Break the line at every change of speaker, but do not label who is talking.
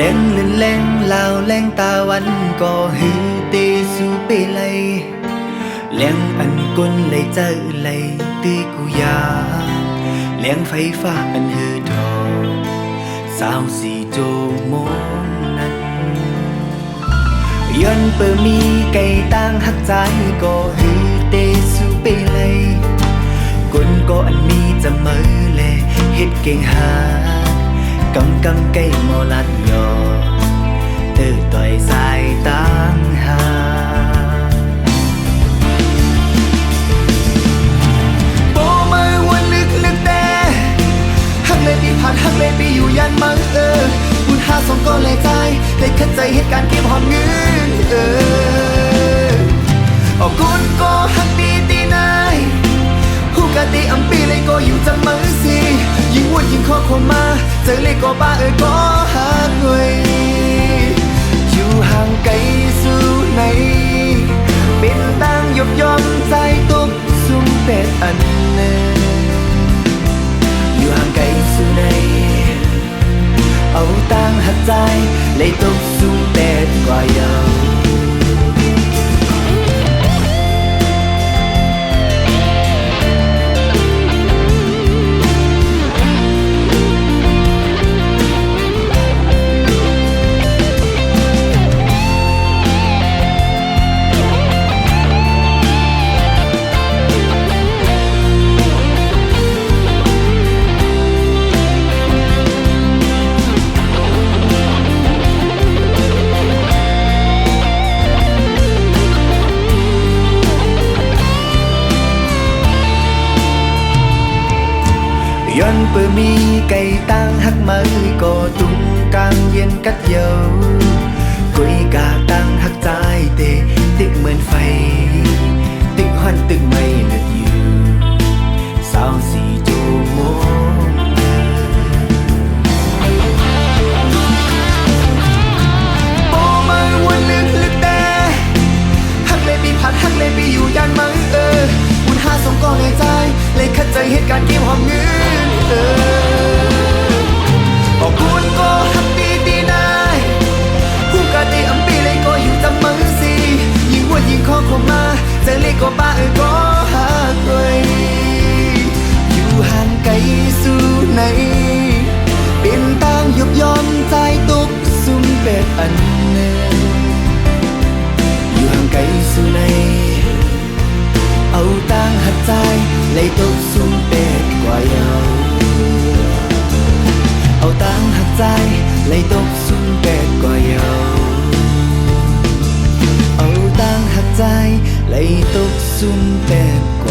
lên lên lên lao lên taวันก็หือเตสูไปเลยเลี้ยงอันก้นเลยเจอเลยตีกูยาเลี้ยงไฟฟ้าอันหือทองสาวสี่โจโมงนั้นย้อนเปิดมีไก่ตั้งหักใจก็หือเตสูไปเลยก้นก็อันมีจะมือเลยเฮ็ดเก่งหากำไก่โมลัดยอต่อยสายตั้งหาโบมือวันลึกแต่หักเลยปีผ่านหักเลยปีอยู่ยันมังบุญหาสองก็เลยใจเลยเข้าใจเหตุการณ์เก็บหอมเงินออกกุนก็หักดีตีนายผู้กะตีอัมปีเลยก็อยู่จังมังสิยิ่งวุ่นยิ่งข้อความมาเจอเลยก็บ้าก็หักเว้ยห่างไกลสู่ไหนเป็นตั้งยบยอมใจตุกสุ่มเป็ดอันเนอยู่ห่างไกลสู่ไหนเอาตั้งหักใจเลยตุกสุ่มเป็ดกว่าเยาย้อนเปิดมีไก่ตั้งหักมือก็ตุ้งกลางเย็นกัดเยากุยกาตั้งหักใจเตติกเหมือนไฟติกหันตึกไม่เลือดอยู่สาวสี่โจโมโบมือวันลึกแต่หักเลยปีผ่านหักเลยปีอยู่ยันมังบุญหาสองก็เลยใจเลยเข้าใจเหตุการณ์เก็บหอมเงินออกกุนก็หักตีนายผู้กะตีอัมปีเลยก็อยู่จำมังสิยิ่งวุ่นยิ่งข้อความมาเจอเลยก็บ้าก็หักเลยอยู่ห่างไกลสู่ไหนเป็นตั้งยบยอมใจตุกสุ่มเป็ดอันเนอยู่ห่างไกลสู่ไหนเอาตั้งหักใจเลยตุกสุ่มเป็ดกว่าเยาเอาตั้งหักใจเลยตกสุ่มเป็ดกว่าเยาเอาตั้งหักใจเลยตกสุ่มเป็ดกว่า